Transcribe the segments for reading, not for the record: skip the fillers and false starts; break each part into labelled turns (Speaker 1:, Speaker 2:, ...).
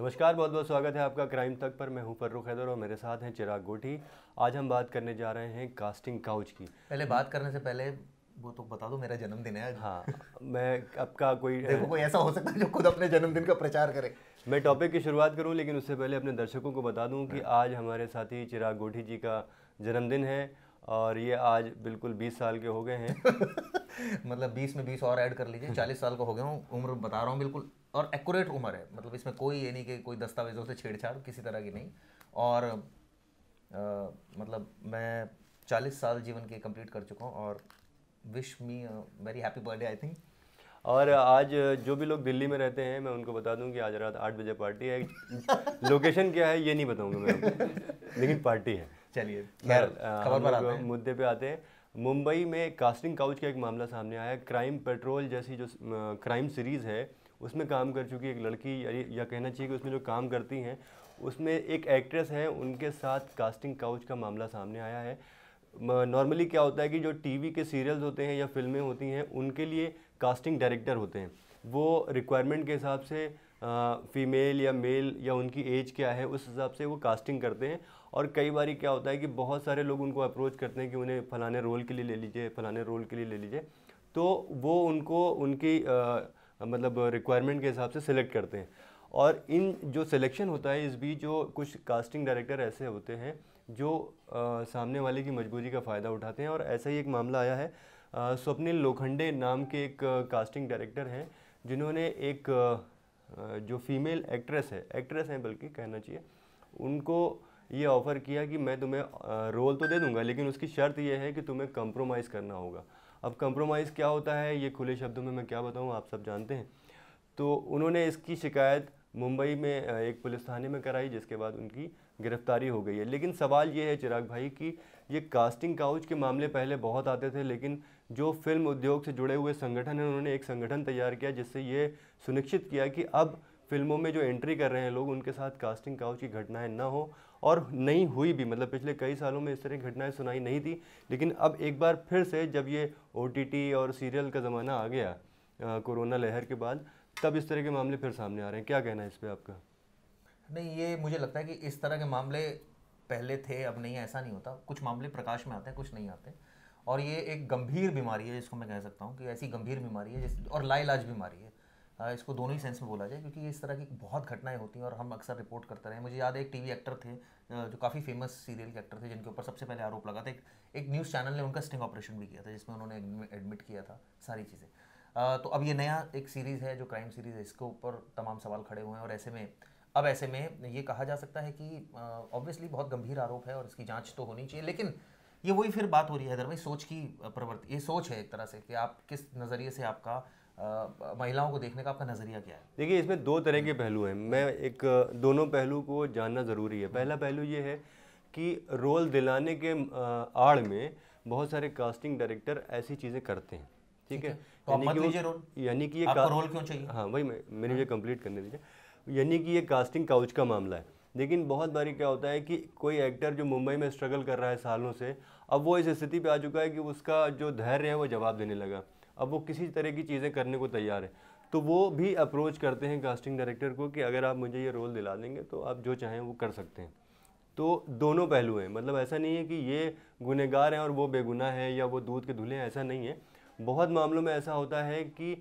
Speaker 1: नमस्कार, बहुत बहुत स्वागत है आपका क्राइम तक पर। मैं हूं फर्रुख हैदर और मेरे साथ हैं चिराग गोठी। आज हम बात करने जा रहे हैं कास्टिंग काउच की।
Speaker 2: पहले बात करने से पहले वो तो बता दो, मेरा जन्मदिन है आज।
Speaker 1: हाँ, मैं आपका कोई
Speaker 2: देखो, कोई ऐसा हो सकता है जो खुद अपने जन्मदिन का प्रचार करे।
Speaker 1: मैं टॉपिक की शुरुआत करूं, लेकिन उससे पहले अपने दर्शकों को बता दूं कि
Speaker 2: हाँ।
Speaker 1: आज हमारे साथी चिराग गोठी जी का जन्मदिन है और ये आज बिल्कुल 20 साल के हो गए हैं।
Speaker 2: मतलब 20 में 20 और ऐड कर लीजिए, 40 साल का हो गया हूँ। उम्र बता रहा हूँ बिल्कुल, और एक्यूरेट उम्र है। मतलब इसमें कोई ये नहीं कि कोई दस्तावेजों से छेड़छाड़ किसी तरह की नहीं। और मतलब मैं 40 साल जीवन के कंप्लीट कर चुका हूँ। और wish me very happy birthday I think.
Speaker 1: और आज जो भी लोग दिल्ली में रहते हैं, मैं उनको बता दूं कि आज रात 8 बजे पार्टी है। लोकेशन क्या है ये नहीं बताऊंगा मैं आपको, लेकिन पार्टी है।
Speaker 2: चलिए,
Speaker 1: खैर,
Speaker 2: खैर खबर
Speaker 1: हम
Speaker 2: पर
Speaker 1: लोग
Speaker 2: आते हैं।
Speaker 1: मुद्दे पे आते हैं। मुंबई में कास्टिंग काउच का एक मामला सामने आया है। क्राइम पेट्रोल जैसी जो क्राइम सीरीज़ है उसमें काम कर चुकी एक लड़की, या कहना चाहिए कि उसमें जो काम करती हैं उसमें एक एक्ट्रेस है, उनके साथ कास्टिंग काउच का मामला सामने आया है। नॉर्मली क्या होता है कि जो टीवी के सीरियल्स होते हैं या फिल्में होती हैं उनके लिए कास्टिंग डायरेक्टर होते हैं। वो रिक्वायरमेंट के हिसाब से फीमेल या मेल या उनकी एज क्या है उस हिसाब से वो कास्टिंग करते हैं। और कई बार क्या होता है कि बहुत सारे लोग उनको अप्रोच करते हैं कि उन्हें फलाने रोल के लिए ले लीजिए, फलाने रोल के लिए ले लीजिए। तो वो उनको उनकी मतलब रिक्वायरमेंट के हिसाब से सिलेक्ट करते हैं। और इन जो सिलेक्शन होता है इस बीच जो कुछ कास्टिंग डायरेक्टर ऐसे होते हैं जो सामने वाले की मजबूरी का फ़ायदा उठाते हैं। और ऐसा ही एक मामला आया है। स्वप्निल लोखंडे नाम के एक कास्टिंग डायरेक्टर हैं जिन्होंने एक जो फीमेल एक्ट्रेस हैं बल्कि कहना चाहिए, उनको ये ऑफ़र किया कि मैं तुम्हें रोल तो दे दूंगा, लेकिन उसकी शर्त ये है कि तुम्हें कंप्रोमाइज़ करना होगा। अब कंप्रोमाइज़ क्या होता है ये खुले शब्दों में मैं क्या बताऊँ, आप सब जानते हैं। तो उन्होंने इसकी शिकायत मुंबई में एक पुलिस थाने में कराई, जिसके बाद उनकी गिरफ्तारी हो गई है। लेकिन सवाल ये है चिराग भाई कि ये कास्टिंग काउच के मामले पहले बहुत आते थे, लेकिन जो फिल्म उद्योग से जुड़े हुए संगठन हैं उन्होंने एक संगठन तैयार किया जिससे ये सुनिश्चित किया कि अब फिल्मों में जो एंट्री कर रहे हैं लोग उनके साथ कास्टिंग काउच की घटनाएं ना हो। और नहीं हुई भी, मतलब पिछले कई सालों में इस तरह की घटनाएं सुनाई नहीं थी। लेकिन अब एक बार फिर से जब ये OTT और सीरियल का ज़माना आ गया कोरोना लहर के बाद, तब इस तरह के मामले फिर सामने आ रहे हैं। क्या कहना है इस पे आपका?
Speaker 2: नहीं, ये मुझे लगता है कि इस तरह के मामले पहले थे, अब नहीं, ऐसा नहीं होता। कुछ मामले प्रकाश में आते हैं, कुछ नहीं आते। और ये एक गंभीर बीमारी है जिसको मैं कह सकता हूँ कि ऐसी गंभीर बीमारी है जिस और लाइलाज बीमारी है। इसको दोनों ही सेंस में बोला जाए, क्योंकि इस तरह की बहुत घटनाएं होती हैं और हम अक्सर रिपोर्ट करते रहे। मुझे याद है एक टीवी एक्टर थे जो काफ़ी फेमस सीरियल के एक्टर थे, जिनके ऊपर सबसे पहले आरोप लगा था। एक न्यूज़ चैनल ने उनका स्टिंग ऑपरेशन भी किया था जिसमें उन्होंने एडमिट किया था सारी चीज़ें। तो अब ये नया एक सीरीज़ है जो क्राइम सीरीज़ है, इसके ऊपर तमाम सवाल खड़े हुए हैं। और ऐसे में ये कहा जा सकता है कि ऑब्वियसली बहुत गंभीर आरोप है और इसकी जांच तो होनी चाहिए। लेकिन ये वही फिर बात हो रही है हैदर भाई, सोच की प्रवृत्ति। ये सोच है एक तरह से कि आप किस नज़रिए से, आपका महिलाओं को देखने का आपका नज़रिया क्या है।
Speaker 1: देखिए, इसमें दो तरह के पहलू हैं। मैं एक दोनों पहलू को जानना ज़रूरी है। पहला पहलू ये है कि रोल दिलाने के आड़ में बहुत सारे कास्टिंग डायरेक्टर ऐसी चीज़ें करते हैं, ठीक
Speaker 2: ठीक
Speaker 1: है।
Speaker 2: है, तो आप मत लीजिए रोल।
Speaker 1: यानी कि
Speaker 2: आपको रोल क्यों चाहिए?
Speaker 1: हाँ वही मेरी ये कंप्लीट करने दीजिए। यानी कि ये कास्टिंग काउच का मामला है। लेकिन बहुत बारी क्या होता है कि कोई एक्टर जो मुंबई में स्ट्रगल कर रहा है सालों से, अब वो इस स्थिति पे आ चुका है कि उसका जो धैर्य है वो जवाब देने लगा। अब वो किसी तरह की चीज़ें करने को तैयार है। तो वो भी अप्रोच करते हैं कास्टिंग डायरेक्टर को कि अगर आप मुझे ये रोल दिला देंगे तो आप जो चाहें वो कर सकते हैं। तो दोनों पहलू हैं। मतलब ऐसा नहीं है कि ये गुनहगार हैं और वो बेगुनाह है या वो दूध के धुले हैं, ऐसा नहीं है। बहुत मामलों में ऐसा होता है कि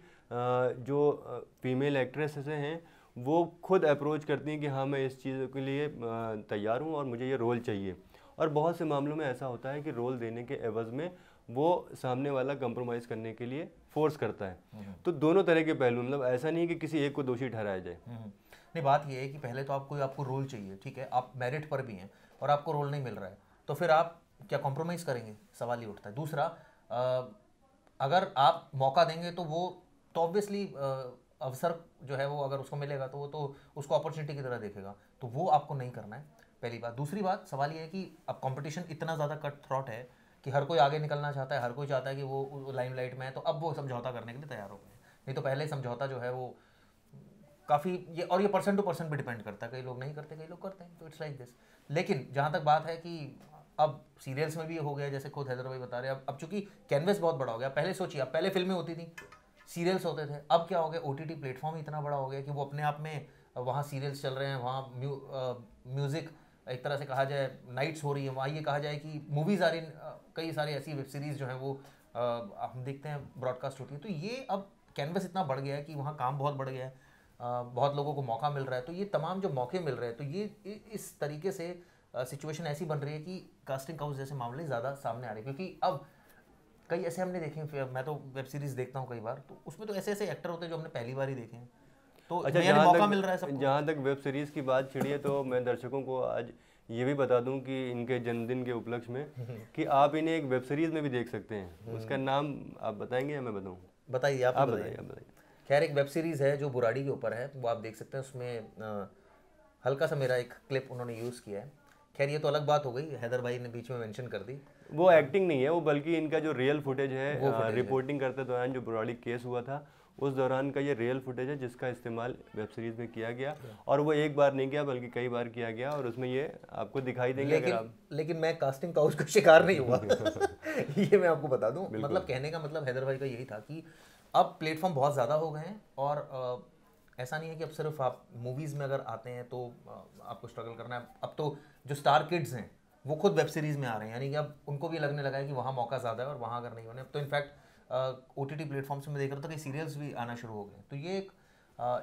Speaker 1: जो फीमेल एक्ट्रेसेस हैं वो खुद अप्रोच करती हैं कि हाँ मैं इस चीज़ के लिए तैयार हूँ और मुझे ये रोल चाहिए। और बहुत से मामलों में ऐसा होता है कि रोल देने के एवज़ में वो सामने वाला कंप्रोमाइज़ करने के लिए फोर्स करता है। तो दोनों तरह के पहलू, मतलब ऐसा नहीं है कि किसी एक को दोषी ठहराया जाए।
Speaker 2: नहीं, बात ये है कि पहले तो आपको रोल चाहिए, ठीक है, आप मेरिट पर भी हैं और आपको रोल नहीं मिल रहा है, तो फिर आप क्या कॉम्प्रोमाइज़ करेंगे? सवाल ये उठता है। दूसरा, अगर आप मौका देंगे तो वो तो ऑब्वियसली अवसर जो है वो अगर उसको मिलेगा तो वो तो उसको अपॉर्चुनिटी की तरह देखेगा, तो वो आपको नहीं करना है, पहली बात। दूसरी बात, सवाल ये है कि अब कंपटीशन इतना ज़्यादा कट थ्रॉट है कि हर कोई आगे निकलना चाहता है, हर कोई चाहता है कि वो लाइमलाइट में है, तो अब वो समझौता करने के लिए तैयार हो गए हैं। नहीं तो पहले समझौता जो है वो काफ़ी, ये पर्सन टू पर्सन भी डिपेंड करता है। कई लोग नहीं करते, कई लोग करते हैं, तो इट्स लाइक दिस। लेकिन जहाँ तक बात है कि अब सीरियल्स में भी हो गया, जैसे खुद हैदर भाई बता रहे हैं, अब चूंकि कैनवस बहुत बड़ा हो गया। पहले सोचिए, अब पहले फिल्में होती थी, सीरियल्स होते थे, अब क्या हो गया, OTT प्लेटफॉर्म ही इतना बड़ा हो गया कि वो अपने आप में वहाँ सीरियल्स चल रहे हैं, वहाँ म्यूज़िक एक तरह से कहा जाए नाइट्स हो रही है, वहाँ ये कहा जाए कि मूवीज़ आ रही, कई सारी ऐसी वेब सीरीज़ जो हैं वो हम देखते हैं ब्रॉडकास्ट होती है। तो ये अब कैनवस इतना बढ़ गया है कि वहाँ काम बहुत बढ़ गया है, बहुत लोगों को मौका मिल रहा है। तो ये तमाम जो मौके मिल रहे हैं, तो ये इस तरीके से सिचुएशन ऐसी बन रही है कि कास्टिंग काउच जैसे मामले ज़्यादा सामने आ रहे हैं। क्योंकि अब कई ऐसे हमने देखे, मैं तो वेब सीरीज़ देखता हूँ कई बार, तो उसमें तो ऐसे ऐसे एक्टर होते हैं जो हमने पहली बार ही देखे हैं। तो
Speaker 1: अच्छा,
Speaker 2: मौका मिल रहा है सबको।
Speaker 1: जहाँ तक वेब सीरीज़ की बात छिड़ी है, तो मैं दर्शकों को आज ये भी बता दूं कि इनके जन्मदिन के उपलक्ष्य में कि आप इन्हें एक वेब सीरीज़ में भी देख सकते हैं। उसका नाम आप बताएंगे या मैं बताऊं?
Speaker 2: बताइए, आप बताइए।
Speaker 1: आप बताइए।
Speaker 2: खैर, एक वेब सीरीज़ है जो बुराड़ी के ऊपर है, वो आप देख सकते हैं। उसमें हल्का सा मेरा एक क्लिप उन्होंने यूज़ किया है। खैर ये तो अलग बात हो गई, हैदर भाई ने बीच में मेंशन कर दी।
Speaker 1: वो एक्टिंग नहीं है, वो बल्कि इनका जो रियल फुटेज है, रिपोर्टिंग करते दौरान जो बुराड़ी केस हुआ था उस दौरान का ये रियल फुटेज है, जिसका इस्तेमाल वेब सीरीज़ में किया गया। और वो एक बार नहीं किया बल्कि कई बार किया गया, और उसमें ये आपको दिखाई देंगे।
Speaker 2: लेकिन मैं कास्टिंग काउच का शिकार नहीं हुआ ये मैं आपको बता दूं। मतलब कहने का मतलब हैदर भाई का यही था कि अब प्लेटफॉर्म बहुत ज़्यादा हो गए हैं, और ऐसा नहीं है कि अब सिर्फ आप मूवीज़ में अगर आते हैं तो आपको स्ट्रगल करना है। अब तो जो स्टार किड्स हैं वो खुद वेब सीरीज़ में आ रहे हैं, यानी कि अब उनको भी लगने लगा है कि वहाँ मौका ज़्यादा है और वहाँ अगर नहीं होने। अब तो इनफैक्ट OTT प्लेटफॉर्म से मैं देख रहा था कि सीरियल्स भी आना शुरू हो गए। तो ये एक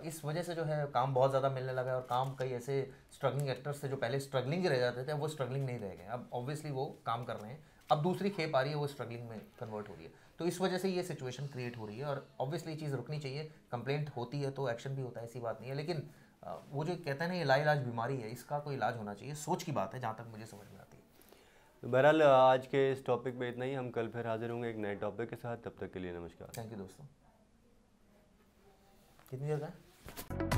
Speaker 2: इस वजह से जो है काम बहुत ज़्यादा मिलने लगा है, और काम कई ऐसे स्ट्रगलिंग एक्टर्स थे जो पहले स्ट्रगलिंग ही रह जाते थे, अब वो स्ट्रगलिंग नहीं रह गए। अब ऑब्वियसली वो काम कर रहे हैं, अब दूसरी खेप आ रही है, वो स्ट्रगलिंग में कन्वर्ट हो रही है। तो इस वजह से ये सिचुएशन क्रिएट हो रही है, और ऑब्वियसली ये चीज़ रुकनी चाहिए। कंप्लेंट होती है तो एक्शन भी होता है, ऐसी बात नहीं है। लेकिन वो जो कहते हैं ना, ये लाइलाज बीमारी है, इसका कोई इलाज होना चाहिए। सोच की बात है जहाँ तक मुझे समझ में आती है।
Speaker 1: तो बहरहाल आज के इस टॉपिक पे इतना ही। हम कल फिर हाजिर होंगे एक नए टॉपिक के साथ। तब तक के लिए नमस्कार।
Speaker 2: थैंक यू दोस्तों। कितनी देर का है?